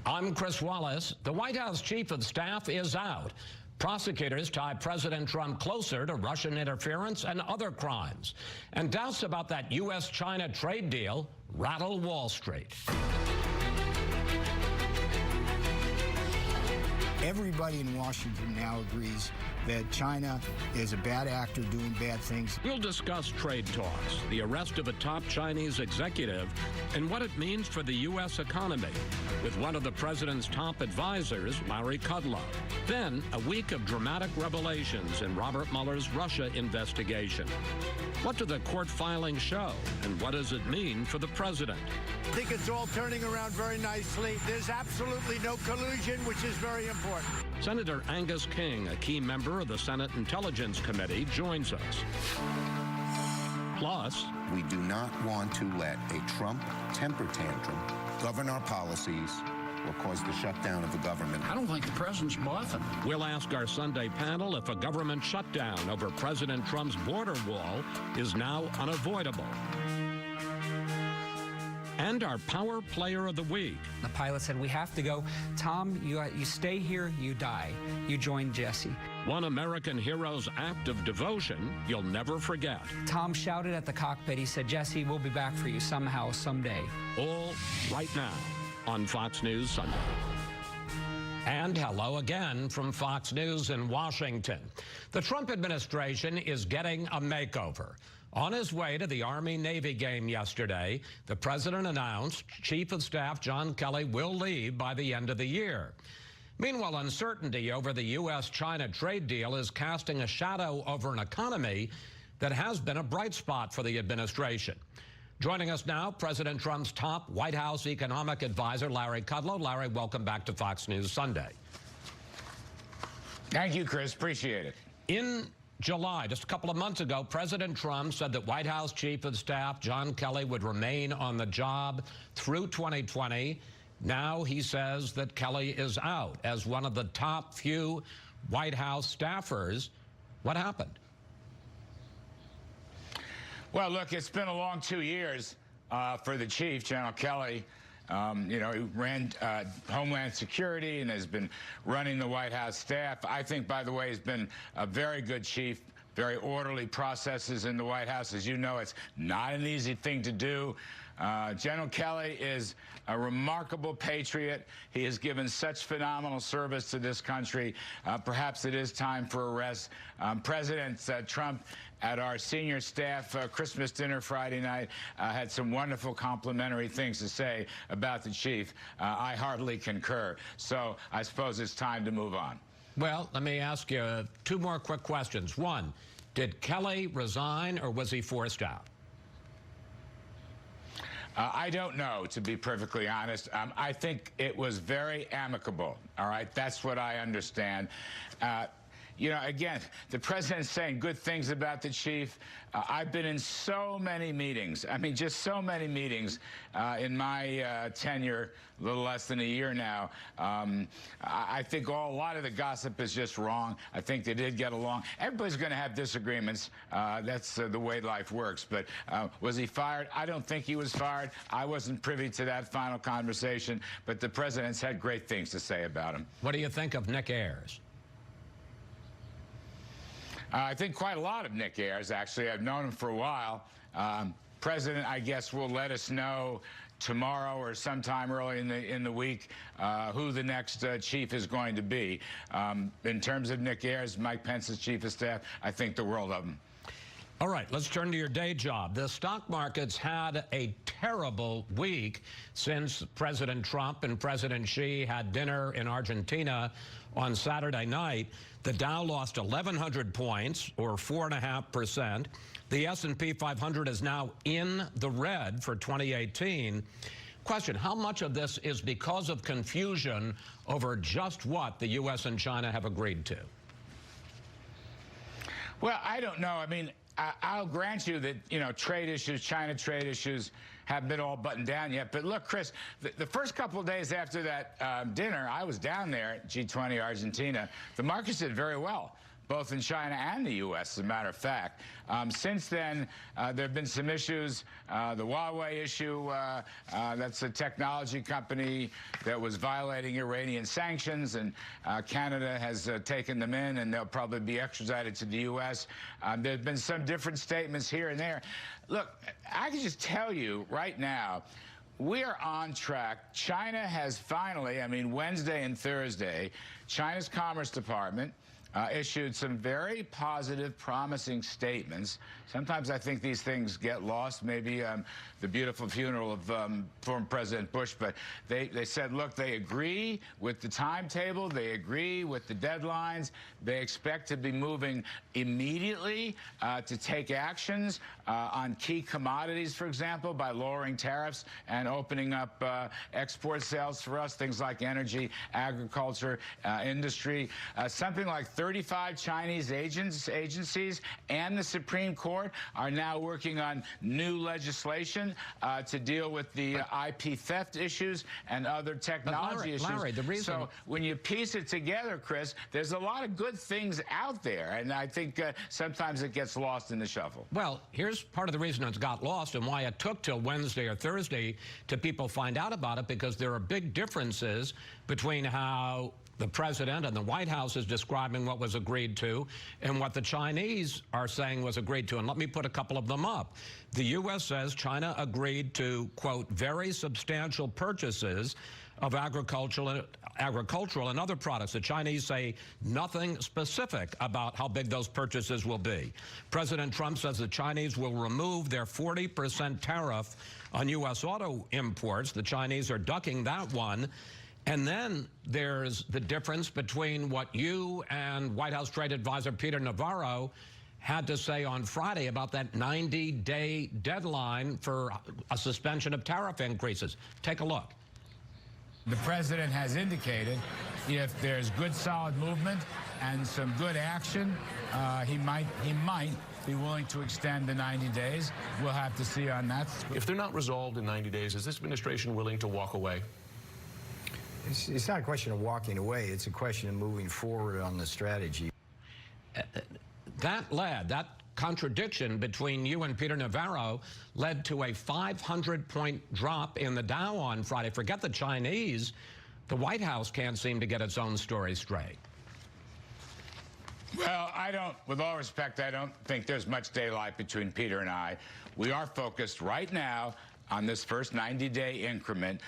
I'm Chris Wallace. The White House chief of staff is out. Prosecutors tie President Trump closer to Russian interference and other crimes. And doubts about that U.S.-China trade deal rattle Wall Street. Everybody in Washington now agrees that China is a bad actor doing bad things. We'll discuss trade talks, the arrest of a top Chinese executive, and what it means for the U.S. economy, with one of the president's top advisors, Larry Kudlow. Then, a week of dramatic revelations in Robert Mueller's Russia investigation. What do the court filings show, and what does it mean for the president? I think it's all turning around very nicely. There's absolutely no collusion, which is very important. Senator Angus King, a key member of the Senate Intelligence Committee, joins us. Plus, we do not want to let a Trump temper tantrum govern our policies or cause the shutdown of the government. I don't think the president's bluffing. We'll ask our Sunday panel if a government shutdown over President Trump's border wall is now unavoidable. And our Power Player of the Week. The pilot said, we have to go. Tom, you stay here, you die. You join Jesse. One American hero's act of devotion you'll never forget. Tom shouted at the cockpit. He said, Jesse, we'll be back for you somehow, someday. All right now on Fox News Sunday. And hello again from Fox News in Washington. The Trump administration is getting a makeover. On his way to the Army-Navy game yesterday, the president announced Chief of Staff John Kelly will leave by the end of the year. Meanwhile, uncertainty over the U.S.-China trade deal is casting a shadow over an economy that has been a bright spot for the administration. Joining us now, President Trump's top White House economic advisor, Larry Kudlow. Larry, welcome back to Fox News Sunday. Thank you, Chris. Appreciate it. In July, just a couple of months ago, President Trump said that White House Chief of Staff John Kelly would remain on the job through 2020. Now he says that Kelly is out as one of the top few White House staffers. What happened? Well, look, it's been a long 2 years for the chief, General Kelly. You know, he ran Homeland Security and has been running the White House staff. I think, by the way, he's been a very good chief, very orderly processes in the White House. As you know, it's not an easy thing to do. General Kelly is a remarkable patriot. He has given such phenomenal service to this country. Perhaps it is time for a rest. President Trump, at our senior staff Christmas dinner Friday night, had some wonderful complimentary things to say about the chief. I heartily concur. So I suppose it's time to move on. Well, let me ask you two more quick questions. One, did Kelly resign or was he forced out? I don't know, to be perfectly honest. I think it was very amicable, all right? That's what I understand. You know, again, the president's saying good things about the chief. I've been in so many meetings. I mean, just so many meetings in my tenure, a little less than a year now. I think a lot of the gossip is just wrong. I think they did get along. Everybody's going to have disagreements. That's the way life works. But was he fired? I don't think he was fired. I wasn't privy to that final conversation. But the president's had great things to say about him. What do you think of Nick Ayers? I think quite a lot of Nick Ayers, actually. I've known him for a while. President, I guess, will let us know tomorrow or sometime early in the week who the next chief is going to be. In terms of Nick Ayers, Mike Pence's chief of staff, I think the world of him. All right, let's turn to your day job. The stock market's had a terrible week since President Trump and President Xi had dinner in Argentina on Saturday night. The Dow lost 1,100 points, or 4.5%. The S&P 500 is now in the red for 2018. Question, how much of this is because of confusion over just what the U.S. and China have agreed to? Well, I don't know. I mean, I'll grant you that, you know, trade issues, China trade issues haven't been all buttoned down yet. But look, Chris, the first couple of days after that dinner, I was down there at G20 Argentina. The markets did very well. both in China and the U.S., as a matter of fact. Since then, there have been some issues. The Huawei issue, that's a technology company that was violating Iranian sanctions, and Canada has taken them in, and they'll probably be extradited to the U.S. There have been some different statements here and there. Look, I can just tell you right now, we are on track. China has finally, I mean, Wednesday and Thursday, China's Commerce Department issued some very positive, promising statements. Sometimes I think these things get lost, maybe the beautiful funeral of former President Bush, but they said, look, they agree with the timetable, they agree with the deadlines, they expect to be moving immediately to take actions on key commodities, for example, by lowering tariffs and opening up export sales for us, things like energy, agriculture, industry. Something like 35 Chinese agencies and the Supreme Court are now working on new legislation to deal with the IP theft issues and other technology issues. Larry, the reason... So when you piece it together, Chris, there's a lot of good things out there, and I think sometimes it gets lost in the shuffle. Well, here's part of the reason it's got lost and why it took till Wednesday or Thursday to people find out about it, because there are big differences between how the president and the White House is describing what was agreed to and what the Chinese are saying was agreed to. And let me put a couple of them up. The U.S. says China agreed to, quote, very substantial purchases of agricultural and other products. The Chinese say nothing specific about how big those purchases will be. President Trump says the Chinese will remove their 40% tariff on U.S. auto imports. The Chinese are ducking that one. And then there's the difference between what you and White House Trade Advisor Peter Navarro had to say on Friday about that 90-day deadline for a suspension of tariff increases. Take a look. The president has indicated if there's good, solid movement and some good action, he might be willing to extend the 90 days. We'll have to see on that. If they're not resolved in 90 days, is this administration willing to walk away? It's not a question of walking away. It's a question of moving forward on the strategy. That contradiction between you and Peter Navarro led to a 500-point drop in the Dow on Friday. Forget the Chinese. The White House can't seem to get its own story straight. Well, with all respect, I don't think there's much daylight between Peter and I. We are focused right now on this first 90-day increment.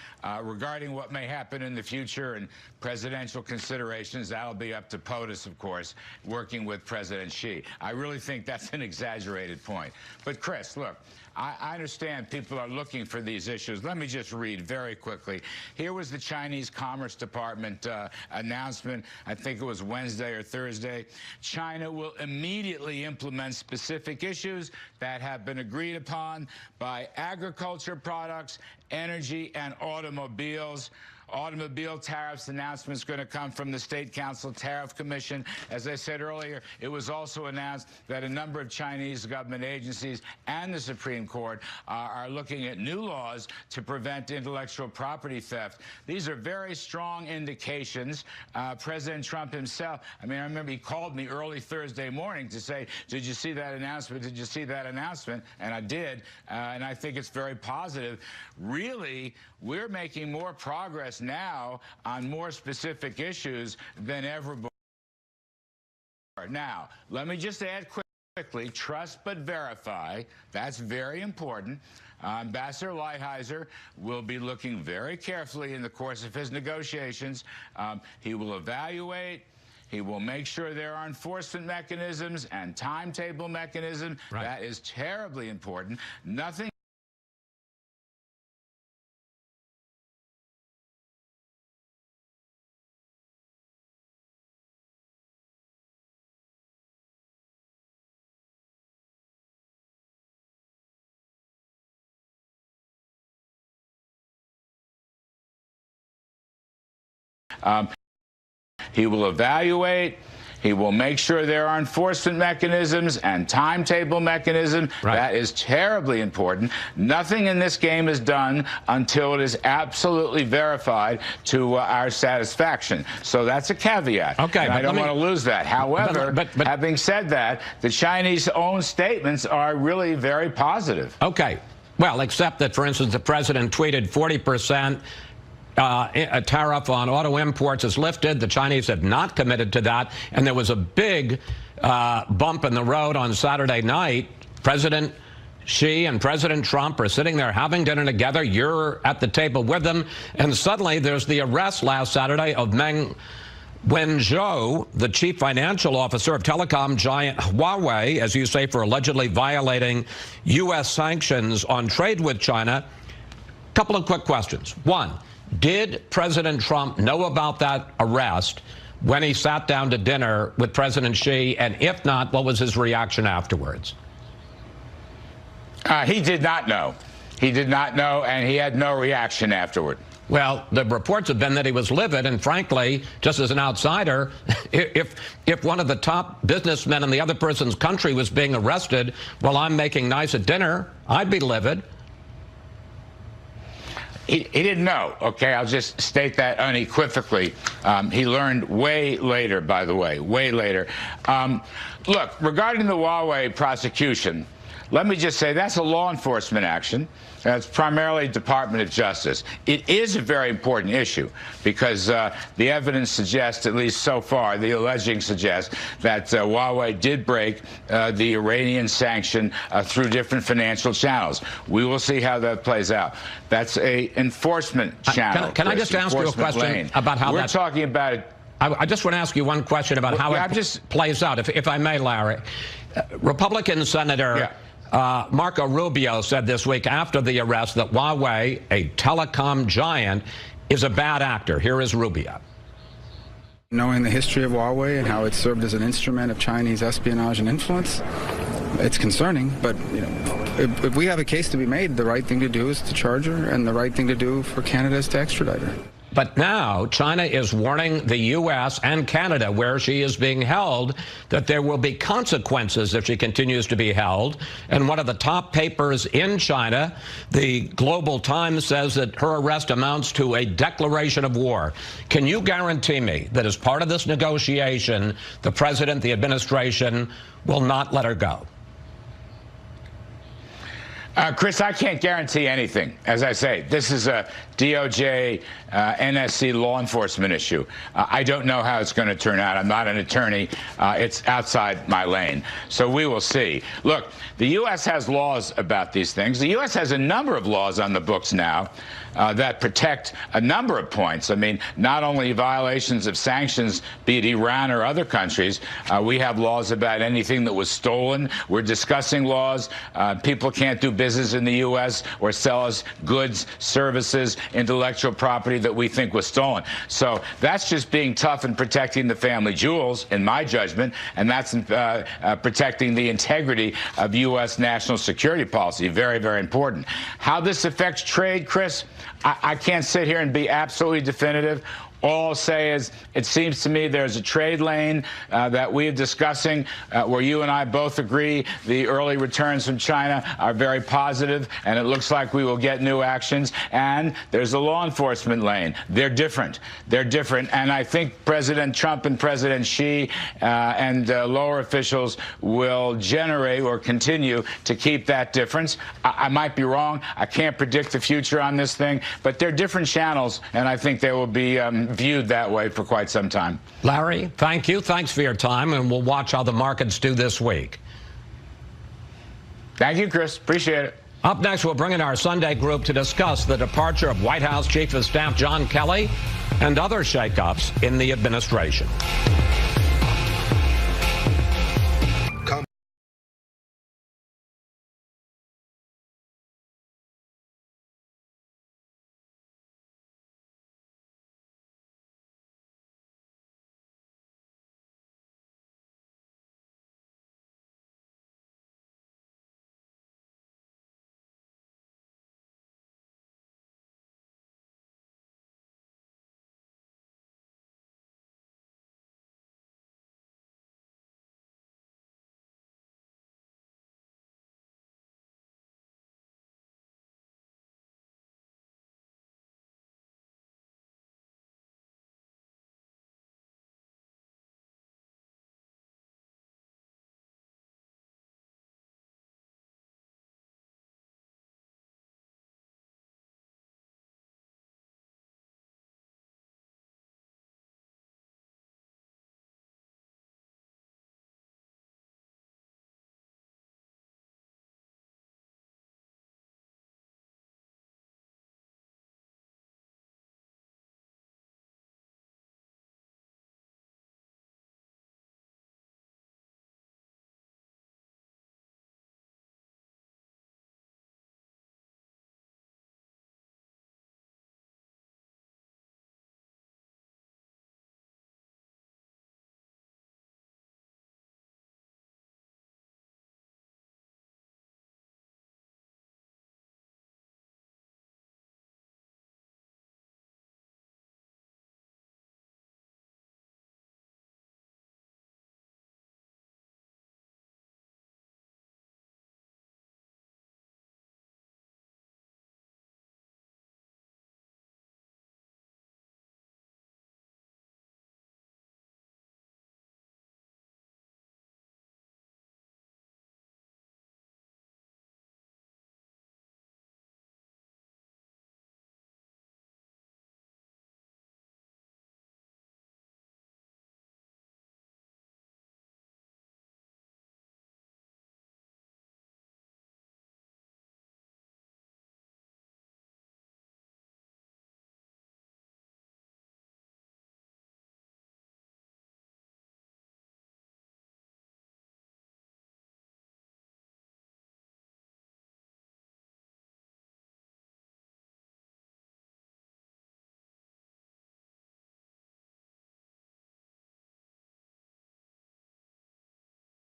Regarding what may happen in the future and presidential considerations, that'll be up to POTUS, of course, working with President Xi. I really think that's an exaggerated point. But, Chris, look, I understand people are looking for these issues. Let me just read very quickly. Here was the Chinese Commerce Department announcement. I think it was Wednesday or Thursday. China will immediately implement specific issues that have been agreed upon by agriculture products, energy, and automobiles. Automobile tariffs announcement is going to come from the State Council Tariff Commission. As I said earlier, it was also announced that a number of Chinese government agencies and the Supreme Court are looking at new laws to prevent intellectual property theft. These are very strong indications. President Trump himself, I mean, I remember he called me early Thursday morning to say, did you see that announcement? Did you see that announcement? And I did, and I think it's very positive. Really, we're making more progress now on more specific issues than ever before. Now, let me just add quickly, trust but verify. That's very important. Ambassador Lighthizer will be looking very carefully in the course of his negotiations. He will evaluate. He will make sure there are enforcement mechanisms and timetable mechanisms. Right. That is terribly important. Nothing. He will evaluate. He will make sure there are enforcement mechanisms and timetable mechanisms. Right. That is terribly important. Nothing in this game is done until it is absolutely verified to our satisfaction. So that's a caveat. Okay, and I don't want to lose that. However, but having said that, the Chinese own statements are really very positive. Okay. Well, except that, for instance, the president tweeted 40% a tariff on auto imports is lifted. The Chinese have not committed to that. And there was a big bump in the road on Saturday night. President Xi and President Trump are sitting there having dinner together. You're at the table with them. And suddenly there's the arrest last Saturday of Meng Wanzhou, the chief financial officer of telecom giant Huawei, as you say, for allegedly violating U.S. sanctions on trade with China. Couple of quick questions. One, did President Trump know about that arrest when he sat down to dinner with President Xi? And if not, what was his reaction afterwards? He did not know. He did not know, and he had no reaction afterward. Well, the reports have been that he was livid, and frankly, just as an outsider, if one of the top businessmen in the other person's country was being arrested while I'm making nice at dinner, I'd be livid. He didn't know, okay? I'll just state that unequivocally. He learned way later, by the way, way later. Look, regarding the Huawei prosecution, let me just say that's a law enforcement action. It's primarily Department of Justice. It is a very important issue because the evidence suggests, at least so far, the alleging suggests that Huawei did break the Iranian sanction through different financial channels. We will see how that plays out. That's a enforcement channel. Can I just ask you a question about how we're talking about it? I just want to ask you one question about how it plays out, if I may, Larry. Republican Senator... Yeah. Marco Rubio said this week after the arrest that Huawei, a telecom giant, is a bad actor. Here is Rubio. Knowing the history of Huawei and how it served as an instrument of Chinese espionage and influence, it's concerning. But you know, if we have a case to be made, the right thing to do is to charge her, and the right thing to do for Canada is to extradite her. But now China is warning the U.S. and Canada, where she is being held, that there will be consequences if she continues to be held. And one of the top papers in China, the Global Times, says that her arrest amounts to a declaration of war. Can you guarantee me that as part of this negotiation, the president, the administration, will not let her go? Chris, I can't guarantee anything. As I say, this is a DOJ, NSC law enforcement issue. I don't know how it's going to turn out. I'm not an attorney. It's outside my lane. So we will see. Look, the U.S. has laws about these things. The U.S. has a number of laws on the books now that protect a number of points. I mean, not only violations of sanctions, be it Iran or other countries, we have laws about anything that was stolen. We're discussing laws. People can't do business in the U.S. or sell us goods, services, intellectual property that we think was stolen. So that's just being tough and protecting the family jewels, in my judgment, and that's protecting the integrity of U.S. national security policy. Very, very important. How this affects trade, Chris, I can't sit here and be absolutely definitive. All I'll say is it seems to me there's a trade lane that we are discussing where you and I both agree the early returns from China are very positive, and it looks like we will get new actions. And there's a law enforcement lane. They're different. They're different. And I think President Trump and President Xi and lower officials will generate or continue to keep that difference. I might be wrong. I can't predict the future on this thing, but they're different channels, and I think they will be viewed that way for quite some time. Larry, thank you. Thanks for your time, and we'll watch how the markets do this week. Thank you, Chris. Appreciate it. Up next, we'll bring in our Sunday group to discuss the departure of White House Chief of Staff John Kelly and other shakeups in the administration.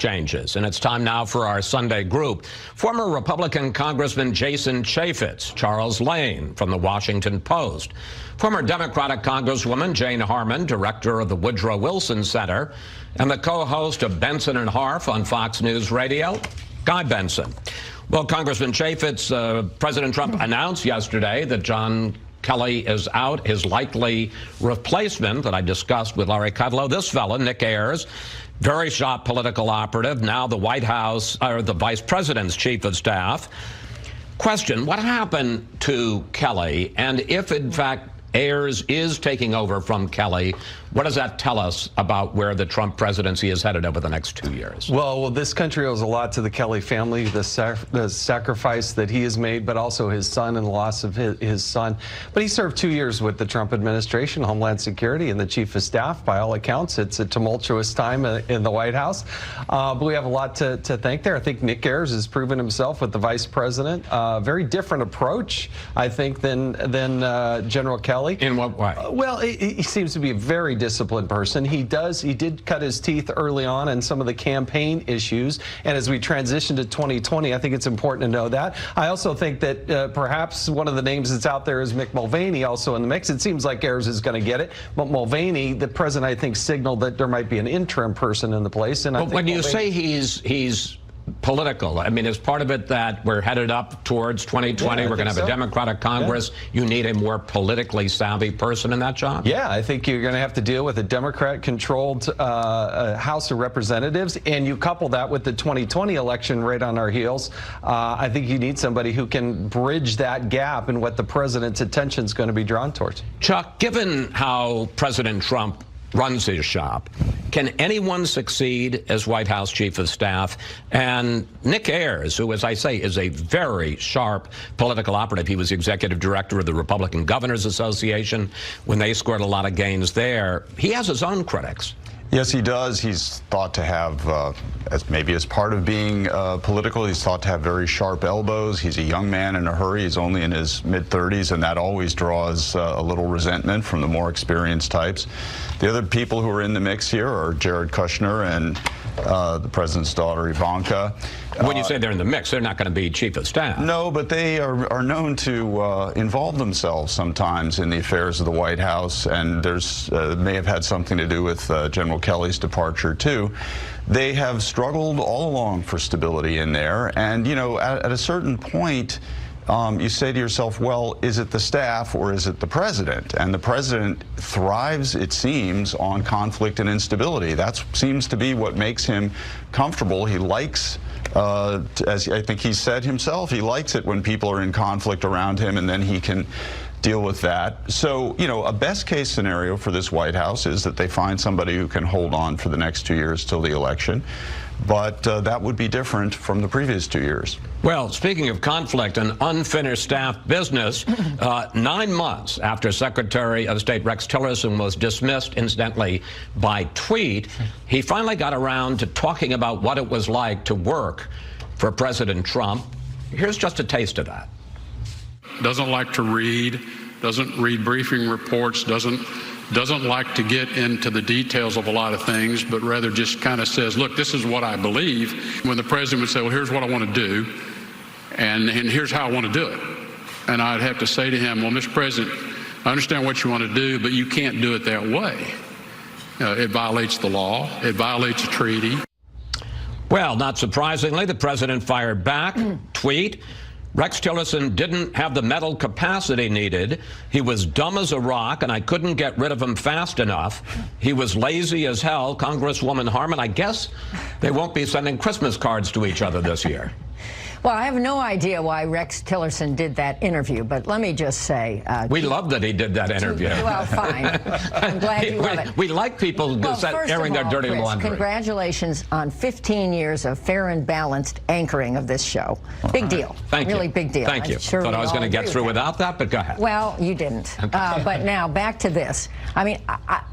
changes, and it's time now for our Sunday group. Former Republican Congressman Jason Chaffetz, Charles Lane from the Washington Post, former Democratic Congresswoman Jane Harman, director of the Woodrow Wilson Center, and the co-host of Benson and Harf on Fox News Radio, Guy Benson. Well, Congressman Chaffetz, President Trump announced yesterday that John Kelly is out. His likely replacement that I discussed with Larry Kudlow, this fellow, Nick Ayers, very sharp political operative, now the White House, or the Vice President's Chief of Staff. Question, what happened to Kelly? And if, in fact, Ayers is taking over from Kelly, what does that tell us about where the Trump presidency is headed over the next 2 years? Well, this country owes a lot to the Kelly family, the sacrifice that he has made, but also his son and the loss of his son. But he served 2 years with the Trump administration, Homeland Security, and the Chief of Staff. By all accounts, it's a tumultuous time in the White House. But we have a lot to thank there. I think Nick Ayers has proven himself with the Vice President. Very different approach, I think, than General Kelly. In what way? Well, he seems to be a very disciplined person. He did cut his teeth early on in some of the campaign issues, and as we transition to 2020, I think it's important to know that. I also think that perhaps one of the names that's out there is Mick Mulvaney, also in the mix. It seems like Ayers is going to get it, but Mulvaney, the president, I think, signaled that there might be an interim person in the place. And but when you say he's political, I mean, is part of it that we're headed up towards 2020? We're going to have a Democratic Congress. Yeah. You need a more politically savvy person in that job? Yeah, I think you're going to have to deal with a Democrat-controlled House of Representatives, and you couple that with the 2020 election right on our heels. I think you need somebody who can bridge that gap and what the president's attention is going to be drawn towards. Chuck, given how President Trump runs his shop, can anyone succeed as White House Chief of Staff? And Nick Ayers, who, as I say, is a very sharp political operative. He was executive director of the Republican Governors Association when they scored a lot of gains there. He has his own critics. Yes, he does. He's thought to have, as part of being political, he's thought to have very sharp elbows. He's a young man in a hurry. He's only in his mid-30s, and that always draws a little resentment from the more experienced types. The other people who are in the mix here are Jared Kushner and the president's daughter, Ivanka. When you say they're in the mix, they're not going to be chief of staff. No, but they are known to involve themselves sometimes in the affairs of the White House, and there's may have had something to do with General Kelly's departure, too. They have struggled all along for stability in there, and, you know, at a certain point, you say to yourself, well, is it the staff or is it the president? And the president thrives, it seems, on conflict and instability. That seems to be what makes him comfortable. He likes, as I think he said himself, he likes it when people are in conflict around him, and then he can deal with that. So, you know, a best case scenario for this White House is that they find somebody who can hold on for the next 2 years till the election. But that would be different from the previous 2 years. Well, speaking of conflict and unfinished staff business, 9 months after Secretary of State Rex Tillerson was dismissed, incidentally, by tweet, he finally got around to talking about what it was like to work for President Trump. Here's just a taste of that. Doesn't like to read, doesn't read briefing reports, doesn't like to get into the details of a lot of things, but rather just kind of says, look, this is what I believe. When the president would say, well, here's what I want to do, and here's how I want to do it. And I'd have to say to him, well, Mr. President, I understand what you want to do, but you can't do it that way. It violates the law. It violates a treaty. Well, not surprisingly, the president fired back. Tweet. Rex Tillerson didn't have the mental capacity needed. He was dumb as a rock, and I couldn't get rid of him fast enough. He was lazy as hell. Congresswoman Harman, I guess they won't be sending Christmas cards to each other this year. Well, I have no idea why Rex Tillerson did that interview, but let me just say... we love that he did that interview. Well, fine. I'm glad you love it. We like people airing their dirty laundry. Congratulations on 15 years of fair and balanced anchoring of this show. Big deal. Thank you. Really big deal. Thank you. Thought I was going to get through without that, but go ahead. Well, you didn't. But now, back to this. I mean,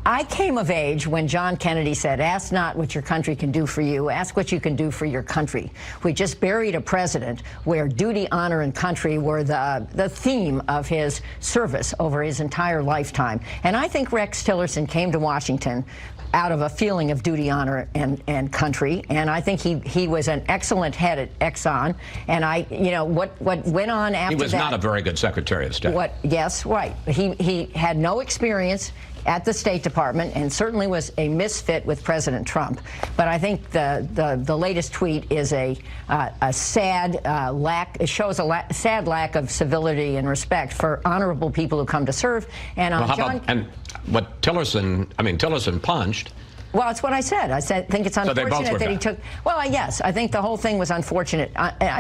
I came of age when John Kennedy said, ask not what your country can do for you, ask what you can do for your country. We just buried a president where duty, honor, and country were the theme of his service over his entire lifetime. And I think Rex Tillerson came to Washington out of a feeling of duty, honor, and country. And I think he was an excellent head at Exxon. And what went on after that. He was not a very good Secretary of State. Yes, right. He had no experience at the State Department and certainly was a misfit with President Trump. But I think the latest tweet is a sad lack. It shows a sad lack of civility and respect for honorable people who come to serve. And and what Tillerson punched. Well, it's what I said. I think it's unfortunate that he took. Well, yes, I think the whole thing was unfortunate.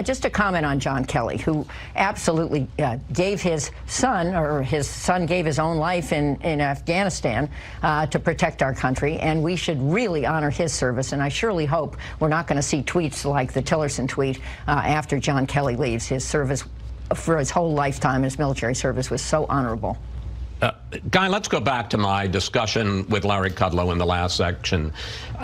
Just a comment on John Kelly, who absolutely gave his son, or his son gave his own life in Afghanistan to protect our country, and we should really honor his service. And I surely hope we're not going to see tweets like the Tillerson tweet after John Kelly leaves. His service for his whole lifetime, his military service, was so honorable. Guy, let's go back to my discussion with Larry Kudlow in the last section.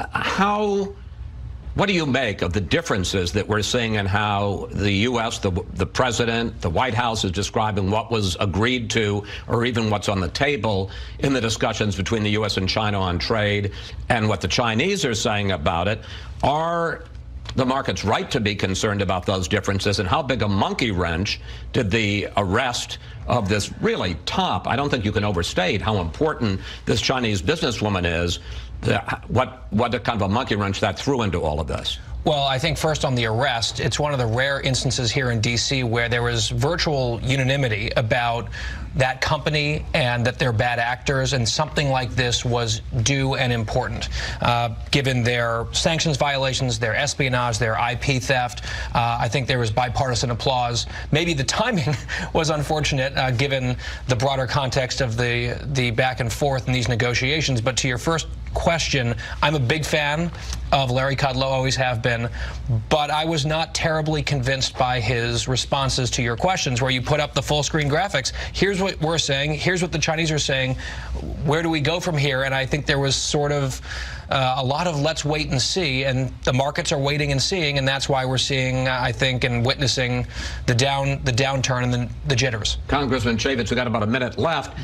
What do you make of the differences that we're seeing in how the U.S., the president, the White House is describing what was agreed to, or even what's on the table in the discussions between the U.S. and China on trade, and what the Chinese are saying about it? Are the markets right to be concerned about those differences, and how big a monkey wrench did the arrest of this really top, I don't think you can overstate how important this Chinese businesswoman is, what kind of a monkey wrench that threw into all of this? Well, I think first on the arrest, it's one of the rare instances here in D.C. where there was virtual unanimity about that company and that they're bad actors, and something like this was due and important, given their sanctions violations, their espionage, their IP theft. I think there was bipartisan applause. Maybe the timing was unfortunate, given the broader context of the back and forth in these negotiations. But to your first question, I'm a big fan of Larry Kudlow, always have been, but I was not terribly convinced by his responses to your questions, where you put up the full screen graphics. Here's what we're saying, here's what the Chinese are saying, where do we go from here? And I think there was sort of a lot of let's wait and see, and the markets are waiting and seeing, and that's why we're seeing, I think, and witnessing the downturn and the jitters. Congressman Chaffetz, we've got about a minute left.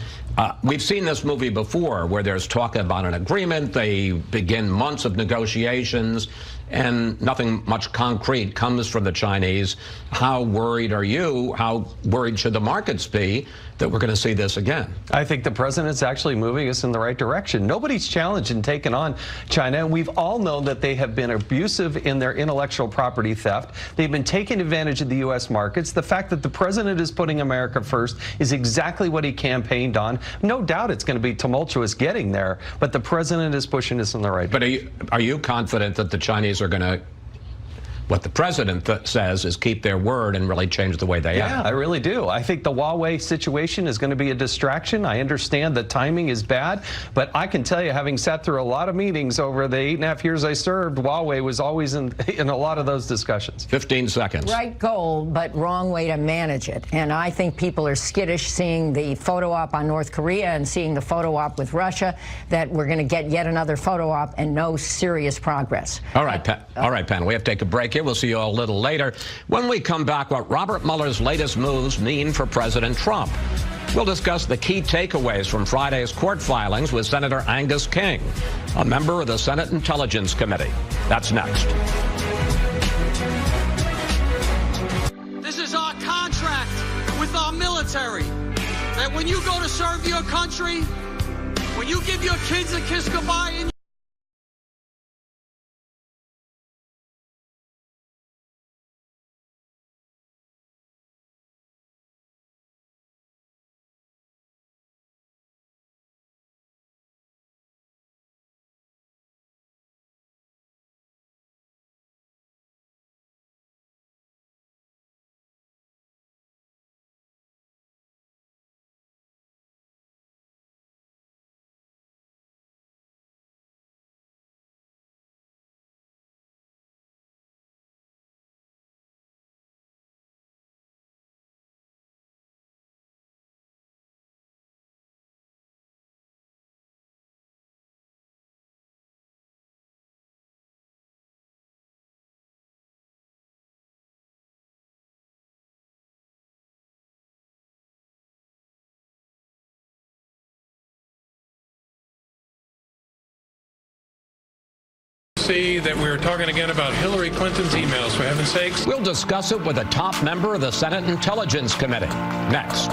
We've seen this movie before, where there's talk about an agreement, they begin months of negotiations, and nothing much concrete comes from the Chinese. How worried are you? How worried should the markets be that we're going to see this again? I think the president's actually moving us in the right direction. Nobody's challenged and taken on China, and we've all known that they have been abusive in their intellectual property theft. They've been taking advantage of the U.S. markets. The fact that the president is putting America first is exactly what he campaigned on. No doubt it's going to be tumultuous getting there, but the president is pushing us in the right direction. But are you confident that the Chinese are going to, what the president says is keep their word and really change the way they act? Yeah, I really do. I think the Huawei situation is going to be a distraction. I understand the timing is bad, but I can tell you, having sat through a lot of meetings over the 8.5 years I served, Huawei was always in a lot of those discussions. 15 seconds. Right goal, but wrong way to manage it. And I think people are skittish seeing the photo op on North Korea and seeing the photo op with Russia, that we're going to get yet another photo op and no serious progress. All right, panel, we have to take a break here. We'll see you all a little later. When we come back, what Robert Mueller's latest moves mean for President Trump. We'll discuss the key takeaways from Friday's court filings with Senator Angus King, a member of the Senate Intelligence Committee. That's next. This is our contract with our military, that when you go to serve your country, when you give your kids a kiss goodbye in see that we're talking again about Hillary Clinton's emails, for heaven's sakes. We'll discuss it with a top member of the Senate Intelligence Committee next.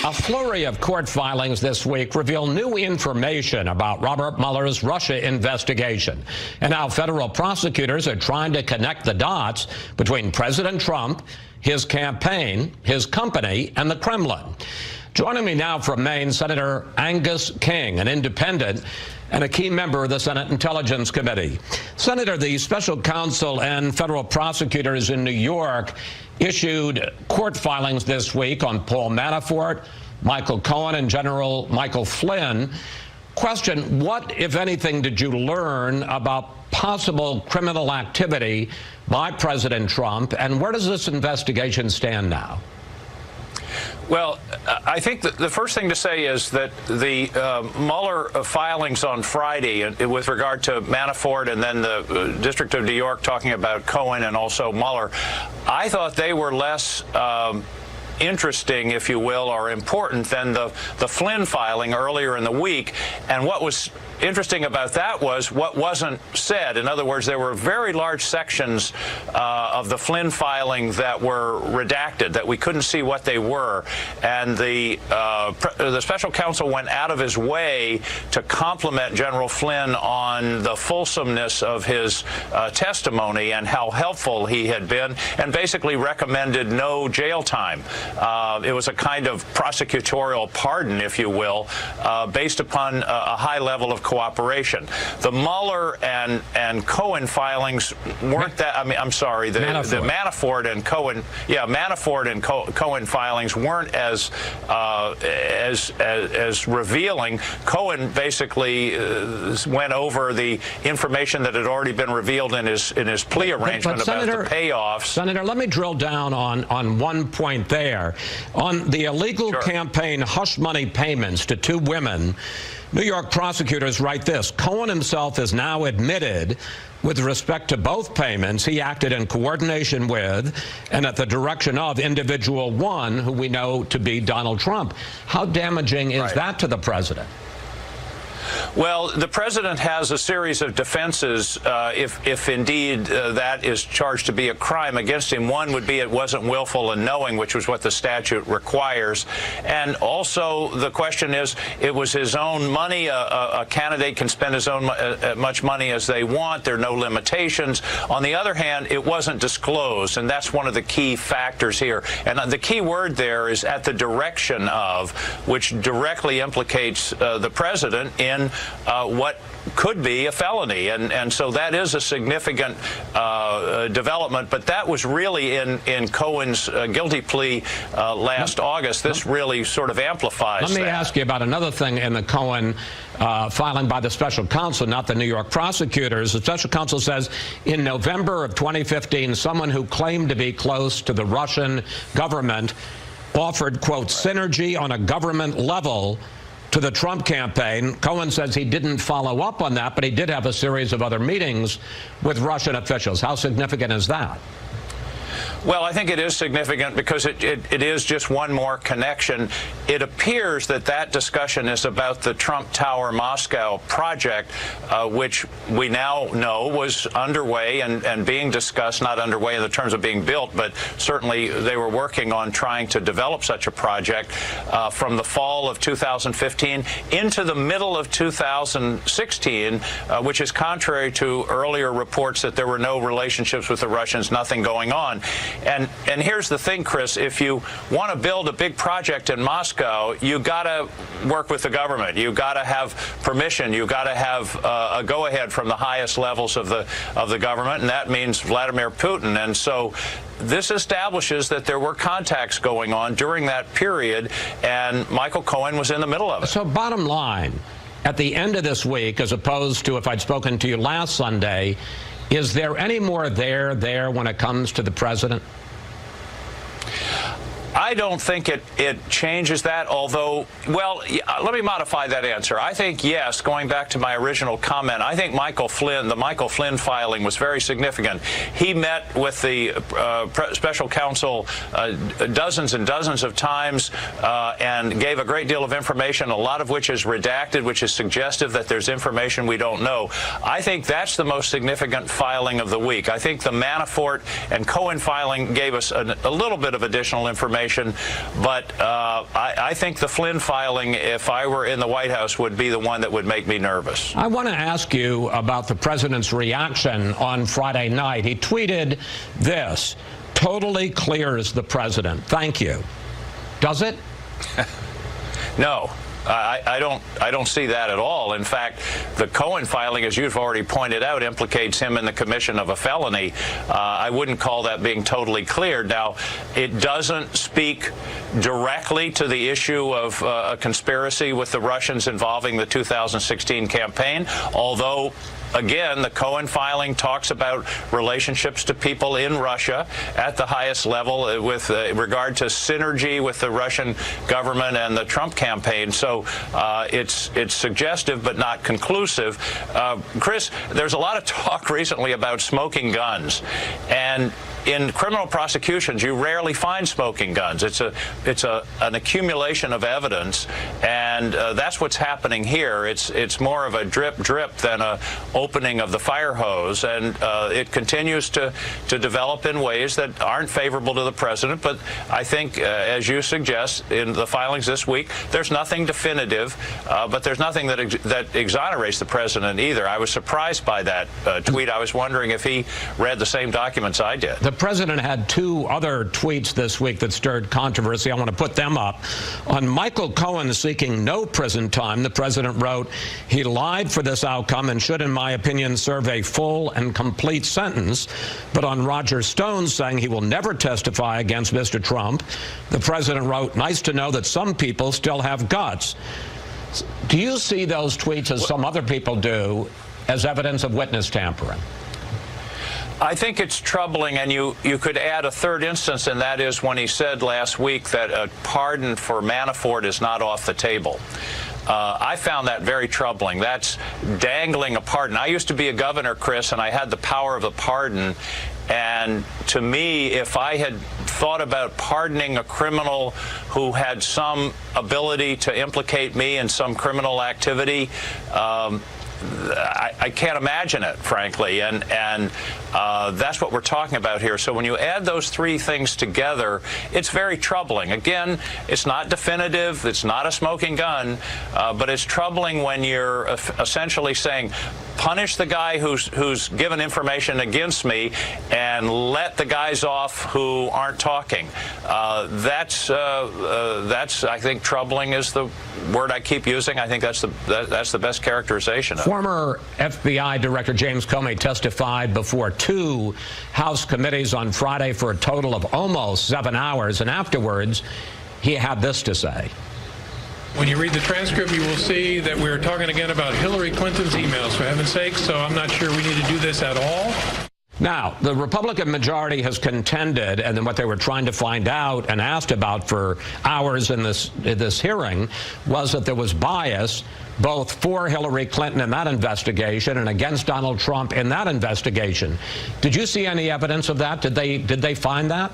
A flurry of court filings this week reveal new information about Robert Mueller's Russia investigation and how federal prosecutors are trying to connect the dots between President Trump, his campaign, his company, and the Kremlin. Joining me now from Maine, Senator Angus King, an independent and a key member of the Senate Intelligence Committee. Senator, the special counsel and federal prosecutors in New York issued court filings this week on Paul Manafort, Michael Cohen, and General Michael Flynn. Question, what, if anything, did you learn about possible criminal activity by President Trump, and where does this investigation stand now? Well, I think that the first thing to say is that the Mueller filings on Friday with regard to Manafort and then the District of New York talking about Cohen and also Mueller, I thought they were less interesting, if you will, or important than the Flynn filing earlier in the week. And what was interesting about that was what wasn't said. In other words, there were very large sections of the Flynn filing that were redacted, that we couldn't see what they were. And the special counsel went out of his way to compliment General Flynn on the fulsomeness of his testimony and how helpful he had been, and basically recommended no jail time. It was a kind of prosecutorial pardon, if you will, based upon a high level of cooperation. The Mueller and Cohen filings weren't that. I mean, I'm sorry, the Manafort and Cohen, Manafort and Cohen filings weren't as revealing. Cohen basically went over the information that had already been revealed in his plea arrangement about the payoffs. Senator, let me drill down on one point there. On the illegal campaign hush money payments to two women, New York prosecutors write this: Cohen himself has now admitted, with respect to both payments, he acted in coordination with and at the direction of individual one, who we know to be Donald Trump. How damaging is that to the president? Well, the president has a series of defenses if indeed that is charged to be a crime against him. One would be it wasn't willful and knowing, which was what the statute requires. And also the question is, it was his own money. A candidate can spend his own much money as they want. There are no limitations. On the other hand, it wasn't disclosed, and that's one of the key factors here. And the key word there is at the direction of, which directly implicates the president in what could be a felony, and so that is a significant development. But that was really in Cohen's guilty plea last August. This really sort of amplifies. Let me ask you about another thing in the Cohen filing by the special counsel, not the New York prosecutors. The special counsel says in November of 2015, someone who claimed to be close to the Russian government offered, quote, synergy on a government level to the Trump campaign. Cohen says he didn't follow up on that, but he did have a series of other meetings with Russian officials. How significant is that? Well, I think it is significant because it is just one more connection. It appears that that discussion is about the Trump Tower Moscow project, which we now know was underway and being discussed, not underway in the terms of being built, but certainly they were working on trying to develop such a project from the fall of 2015 into the middle of 2016, which is contrary to earlier reports that there were no relationships with the Russians, nothing going on. And here's the thing, Chris, if you want to build a big project in Moscow, you got to work with the government. You got to have permission. You got to have a go-ahead from the highest levels of the government, and that means Vladimir Putin. And so this establishes that there were contacts going on during that period, and Michael Cohen was in the middle of it. So bottom line, at the end of this week, as opposed to if I'd spoken to you last Sunday, is there any more there when it comes to the president? I don't think it changes that, although, well, let me modify that answer. I think, yes, going back to my original comment, I think the Michael Flynn filing was very significant. He met with the special counsel dozens and dozens of times and gave a great deal of information, a lot of which is redacted, which is suggestive that there's information we don't know. I think that's the most significant filing of the week. I think the Manafort and Cohen filing gave us a little bit of additional information. But I think the Flynn filing, if I were in the White House, would be the one that would make me nervous. I want to ask you about the president's reaction on Friday night. He tweeted this: totally clears the president. Thank you. Does it? No. I don't see that at all. In fact, the Cohen filing, as you've already pointed out, implicates him in the commission of a felony. I wouldn't call that being totally cleared. Now, it doesn't speak directly to the issue of a conspiracy with the Russians involving the 2016 campaign, although again, the Cohen filing talks about relationships to people in Russia at the highest level with regard to synergy with the Russian government and the Trump campaign. So it's suggestive but not conclusive. Chris, there's a lot of talk recently about smoking guns, and in criminal prosecutions, you rarely find smoking guns. It's an accumulation of evidence, and that's what's happening here. It's more of a drip than a opening of the fire hose, and it continues to develop in ways that aren't favorable to the president. But I think, as you suggest in the filings this week, there's nothing definitive, but there's nothing that exonerates the president either. I was surprised by that tweet. I was wondering if he read the same documents I did. The president had two other tweets this week that stirred controversy. I want to put them up. On Michael Cohen seeking no prison time, the president wrote, "He lied for this outcome and should, in my opinion, serve a full and complete sentence." But on Roger Stone saying he will never testify against Mr. Trump, the president wrote, "Nice to know that some people still have guts." Do you see those tweets, as some other people do, as evidence of witness tampering? I think it's troubling, and you could add a third instance, and that is when he said last week that a pardon for Manafort is not off the table. I found that very troubling. That's dangling a pardon. I used to be a governor, Chris, and I had the power of the pardon. And to me, if I had thought about pardoning a criminal who had some ability to implicate me in some criminal activity, I can't imagine it, frankly, and that's what we're talking about here. So when you add those three things together, it's very troubling. Again, it's not definitive, it's not a smoking gun, but it's troubling when you're essentially saying, punish the guy who's given information against me and let the guys off who aren't talking. That's I think troubling is the word I keep using. I think that's the best characterization of it. Former FBI Director James Comey testified before 2 House committees on Friday for a total of almost 7 hours, and afterwards he had this to say. When you read the transcript, you will see that we're talking again about Hillary Clinton's emails, for heaven's sake, so I'm not sure we need to do this at all. Now, the Republican majority has contended, and then what they were trying to find out and asked about for hours in this hearing was that there was bias both for Hillary Clinton in that investigation and against Donald Trump in that investigation. Did you see any evidence of that? Did they find that?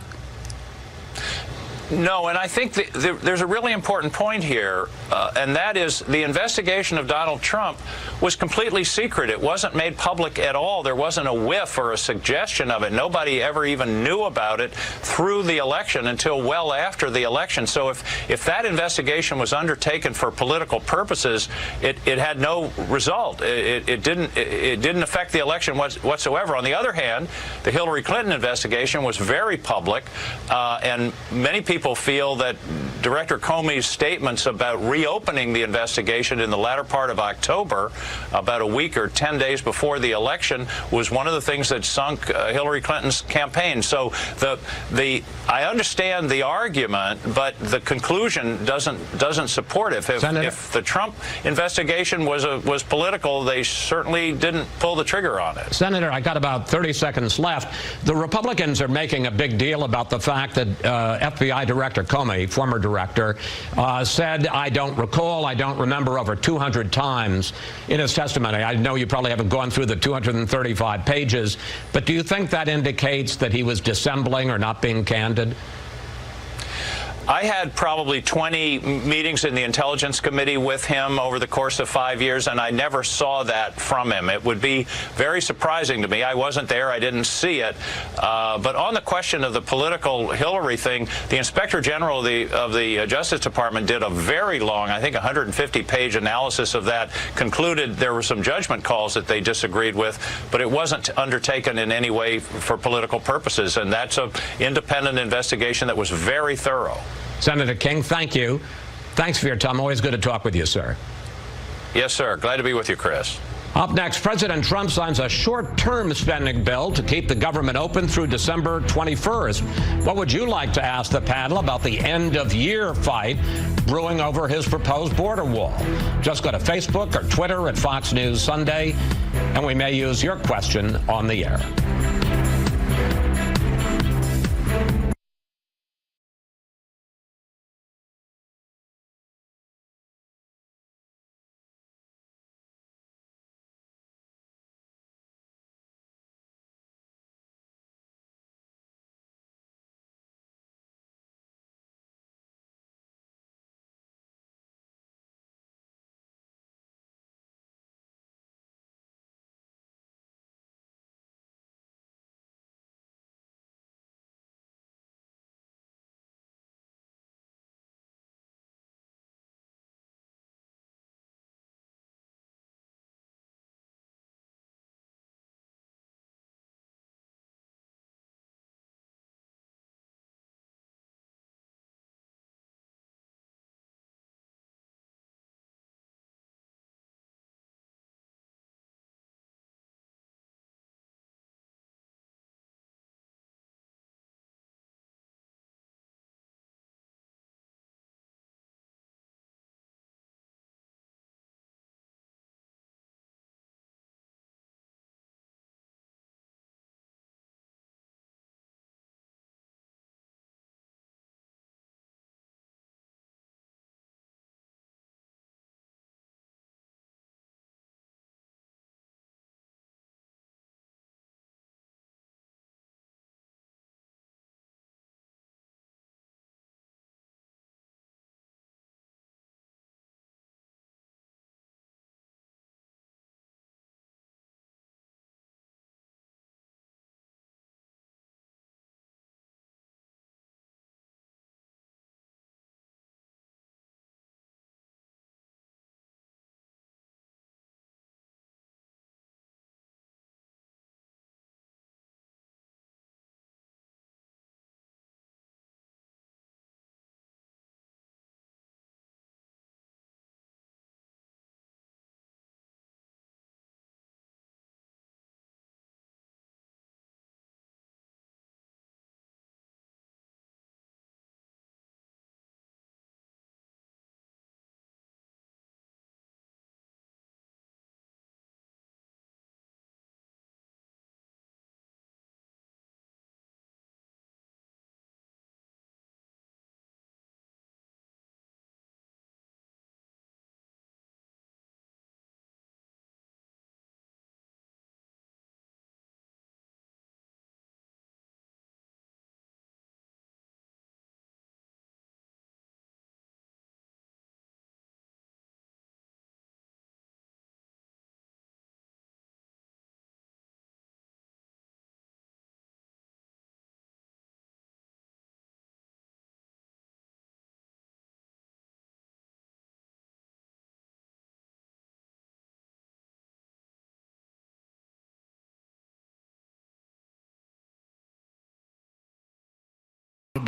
No, and I think there's a really important point here, and that is the investigation of Donald Trump was completely secret. It wasn't made public at all. There wasn't a whiff or a suggestion of it. Nobody ever even knew about it through the election until well after the election. So if that investigation was undertaken for political purposes, it had no result. It didn't affect the election whatsoever. On the other hand, the Hillary Clinton investigation was very public, and many people feel that Director Comey's statements about reopening the investigation in the latter part of October, about a week or 10 days before the election, was one of the things that sunk Hillary Clinton's campaign. So I understand the argument, but the conclusion doesn't support it. If the Trump investigation was political, they certainly didn't pull the trigger on it. Senator, I got about 30 seconds left. The Republicans are making a big deal about the fact that FBI Director Comey, former director, said, I don't remember over 200 times in his testimony. I know you probably haven't gone through the 235 pages, but do you think that indicates that he was dissembling or not being candid? I had probably 20 meetings in the Intelligence Committee with him over the course of 5 years, and I never saw that from him. It would be very surprising to me. I wasn't there. I didn't see it. But on the question of the political Hillary thing, the Inspector General of the Justice Department did a very long, I think 150-page analysis of that, concluded there were some judgment calls that they disagreed with, but it wasn't undertaken in any way for political purposes, and that's an independent investigation that was very thorough. Senator King, thank you. Thanks for your time. Always good to talk with you, sir. Yes, sir. Glad to be with you, Chris. Up next, President Trump signs a short-term spending bill to keep the government open through December 21st. What would you like to ask the panel about the end-of-year fight brewing over his proposed border wall? Just go to Facebook or Twitter at Fox News Sunday, and we may use your question on the air.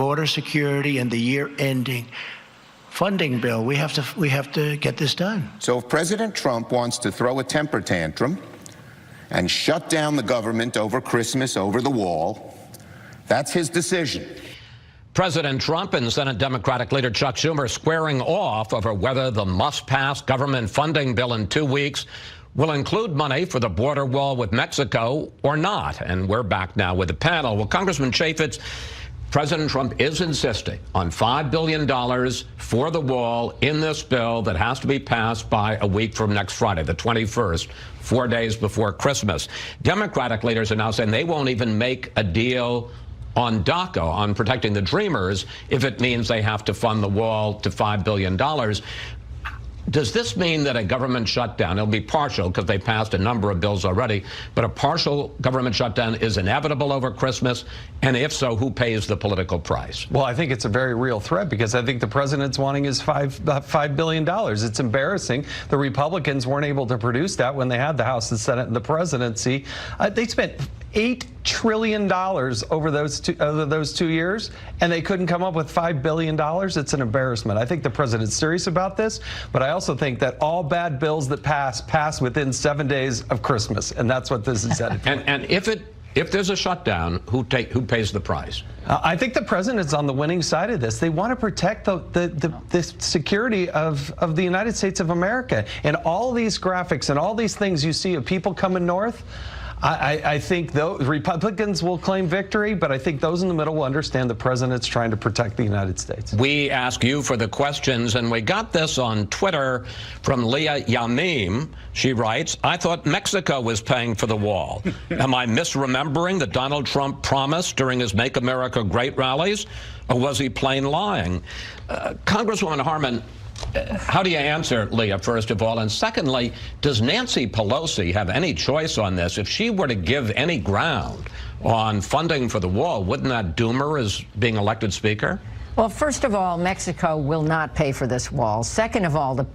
border security and the year-ending funding bill. We have to get this done. So if President Trump wants to throw a temper tantrum and shut down the government over Christmas, over the wall, that's his decision. President Trump and Senate Democratic leader Chuck Schumer squaring off over whether the must-pass government funding bill in 2 weeks will include money for the border wall with Mexico or not. And we're back now with the panel. Well, Congressman Chaffetz, President Trump is insisting on $5 billion for the wall in this bill that has to be passed by a week from next Friday, the 21st, 4 days before Christmas. Democratic leaders are now saying they won't even make a deal on DACA, on protecting the Dreamers, if it means they have to fund the wall to $5 billion. Does this mean that a government shutdown, it'll be partial because they passed a number of bills already, but a partial government shutdown is inevitable over Christmas? And if so, who pays the political price? Well, I think it's a very real threat because I think the president's wanting his $5 billion. It's embarrassing. The Republicans weren't able to produce that when they had the House, the Senate, and the presidency. They spent $8 trillion over those 2 years, and they couldn't come up with $5 billion. It's an embarrassment. I think the president's serious about this, but I also think that all bad bills that pass within 7 days of Christmas, and that's what this is headed for. And if there's a shutdown, who pays the price? I think the president is on the winning side of this. They want to protect the security of the United States of America. And all these graphics and all these things you see of people coming north, I think those Republicans will claim victory, but I think those in the middle will understand the president's trying to protect the United States. We ask you for the questions, and we got this on Twitter from Leah Yamim. She writes, I thought Mexico was paying for the wall. Am I misremembering that Donald Trump promised during his Make America Great rallies, or was he plain lying? Congresswoman Harman, how do you answer, Leah, first of all? And secondly, does Nancy Pelosi have any choice on this? If she were to give any ground on funding for the wall, wouldn't that doom her as being elected speaker? Well, first of all, Mexico will not pay for this wall. Second of all,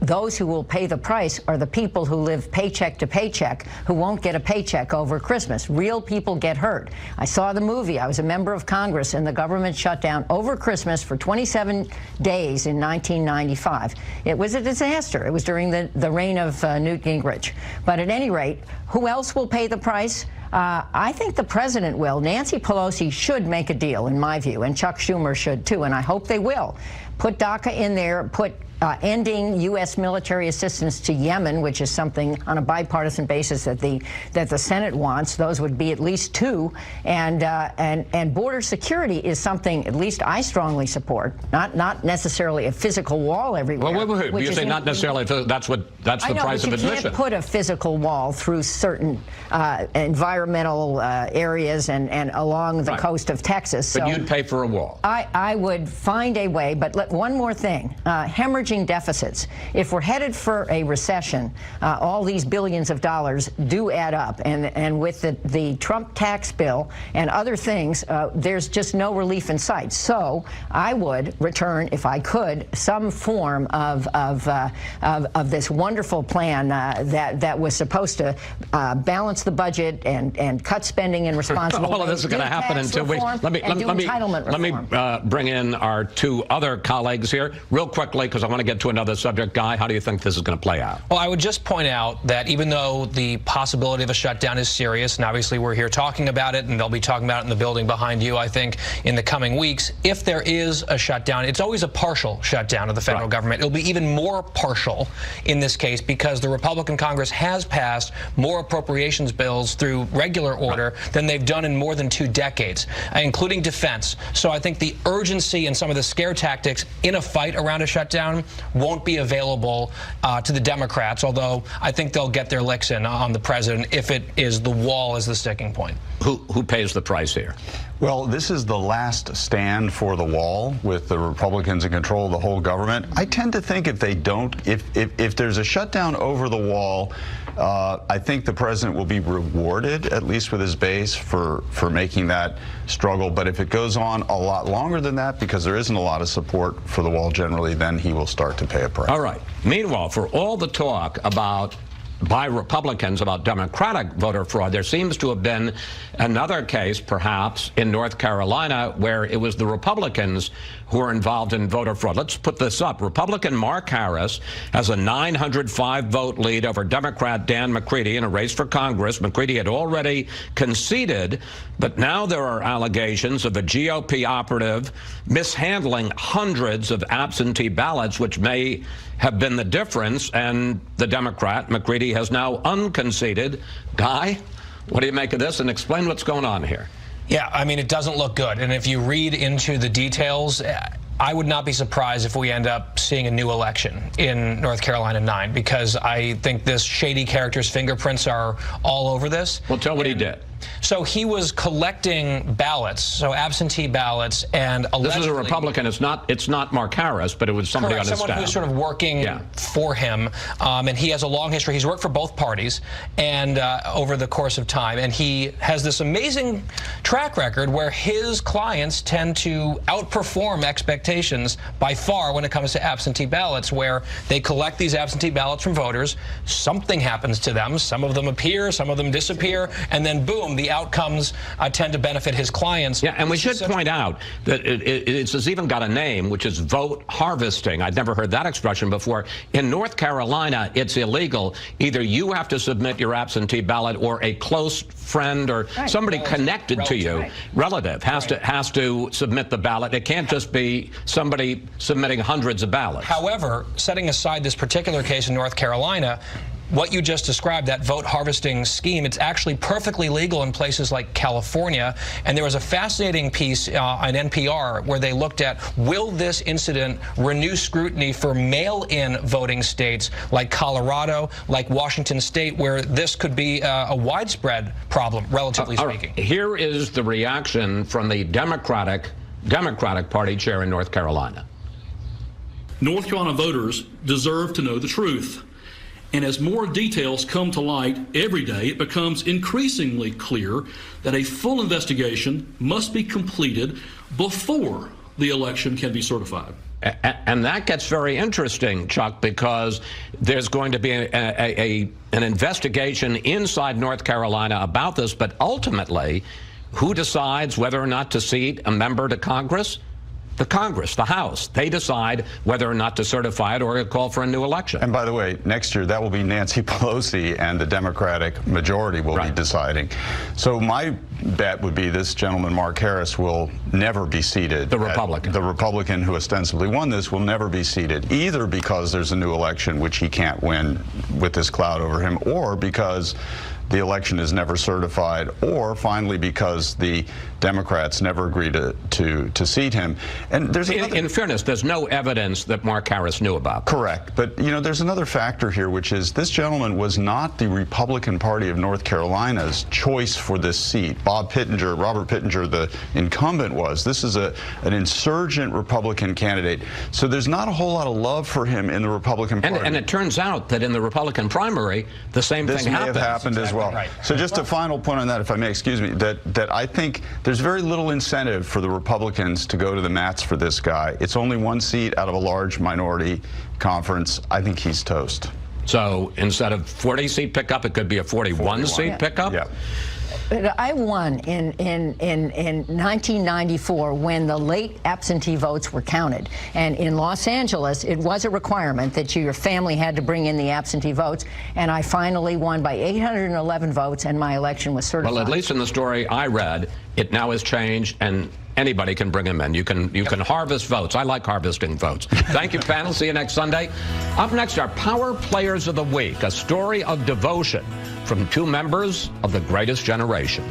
those who will pay the price are the people who live paycheck to paycheck, who won't get a paycheck over Christmas. Real people get hurt. I saw the movie. I was a member of Congress, and the government shut down over Christmas for 27 days in 1995. It was a disaster. It was during the reign of Newt Gingrich. But at any rate, who else will pay the price? I think the president will. Nancy Pelosi should make a deal, in my view, and Chuck Schumer should, too, and I hope they will. Put DACA in there, put ending U.S. military assistance to Yemen, which is something on a bipartisan basis that the Senate wants. Those would be at least 2. And border security is something at least I strongly support. Not necessarily a physical wall everywhere. Well, wait. You say not necessarily. That's the price of admission. You can't put a physical wall through certain environmental areas and along the coast of Texas. But you'd pay for a wall. I would find a way. But one more thing. Hemorrhaging deficits. If we're headed for a recession, all these billions of dollars do add up. And with the Trump tax bill and other things, there's just no relief in sight. So I would return, if I could, some form of this wonderful plan that was supposed to balance the budget and cut spending in responsible ways. All of this is going to happen in 2 weeks. Let me bring in our 2 other colleagues here real quickly, because I want to get to another subject. Guy, how do you think this is going to play out? Well, I would just point out that even though the possibility of a shutdown is serious, and obviously we're here talking about it, and they'll be talking about it in the building behind you, I think, in the coming weeks, if there is a shutdown, it's always a partial shutdown of the federal government. It'll be even more partial in this case because the Republican Congress has passed more appropriations bills through regular order than they've done in more than 2 decades, including defense. So I think the urgency and some of the scare tactics in a fight around a shutdown won't be available to the Democrats, although I think they'll get their licks in on the president if it is the wall as the sticking point. Who pays the price here? Well, this is the last stand for the wall with the Republicans in control of the whole government. I tend to think if there's a shutdown over the wall, I think the president will be rewarded, at least with his base, for making that struggle. But if it goes on a lot longer than that, because there isn't a lot of support for the wall generally, then he will start to pay a price. All right. Meanwhile, for all the talk about by Republicans about Democratic voter fraud. There seems to have been another case, perhaps, in North Carolina where it was the Republicans who were involved in voter fraud. Let's put this up. Republican Mark Harris has a 905-vote lead over Democrat Dan McCready in a race for Congress. McCready had already conceded, but now there are allegations of a GOP operative mishandling hundreds of absentee ballots, which may have been the difference, and the Democrat, McCready, has now unconceded. Guy, what do you make of this? And explain what's going on here. Yeah, I mean, it doesn't look good. And if you read into the details, I would not be surprised if we end up seeing a new election in North Carolina 9, because I think this shady character's fingerprints are all over this. Well, tell what he did. So he was collecting ballots, so absentee ballots, and allegedly... This is a Republican. It's not Mark Harris, but it was somebody on his staff. Someone who's sort of working for him, and he has a long history. He's worked for both parties and over the course of time, and he has this amazing track record where his clients tend to outperform expectations by far when it comes to absentee ballots, where they collect these absentee ballots from voters, something happens to them, some of them appear, some of them disappear, and then boom, the outcomes tend to benefit his clients. Yeah, and we should point out that it's even got a name, which is vote harvesting. I'd never heard that expression before. In North Carolina, it's illegal. Either you have to submit your absentee ballot, or a close friend or somebody connected to you, relative, has to submit the ballot. It can't just be somebody submitting hundreds of ballots. However, setting aside this particular case in North Carolina, what you just described, that vote harvesting scheme, it's actually perfectly legal in places like California. And there was a fascinating piece on NPR where they looked at, will this incident renew scrutiny for mail-in voting states like Colorado, like Washington State, where this could be a widespread problem, relatively speaking? Here is the reaction from the Democratic Party chair in North Carolina. North Carolina voters deserve to know the truth. And as more details come to light every day, it becomes increasingly clear that a full investigation must be completed before the election can be certified. And that gets very interesting, Chuck, because there's going to be an investigation inside North Carolina about this, but ultimately, who decides whether or not to seat a member to Congress? The Congress, the House. They decide whether or not to certify it or call for a new election. And by the way, next year that will be Nancy Pelosi and the Democratic majority will be deciding. So my bet would be this gentleman, Mark Harris, will never be seated. The Republican. The Republican who ostensibly won this will never be seated, either because there's a new election which he can't win with this cloud over him, or because the election is never certified, or finally because the Democrats never agreed to seat him. And there's in fairness, there's no evidence that Mark Harris knew about this. Correct. But, you know, there's another factor here, which is this gentleman was not the Republican Party of North Carolina's choice for this seat. Robert Pittenger, the incumbent, was. This is an insurgent Republican candidate. So there's not a whole lot of love for him in the Republican Party. And it turns out that in the Republican primary, the same thing happened. This may have happened as well. Right. So just a final point on that, if I may, excuse me, that I think there's very little incentive for the Republicans to go to the mats for this guy. It's only one seat out of a large minority conference. I think he's toast. So instead of 40-seat pickup, it could be a 41-seat pickup? Yeah. I won in 1994 when the late absentee votes were counted. And in Los Angeles, it was a requirement that your family had to bring in the absentee votes. And I finally won by 811 votes, and my election was certified. Well, at least in the story I read, it now has changed, and anybody can bring them in. You can harvest votes. I like harvesting votes. Thank you, panel. See you next Sunday. Up next, our Power Players of the Week, a story of devotion from two members of the greatest generation.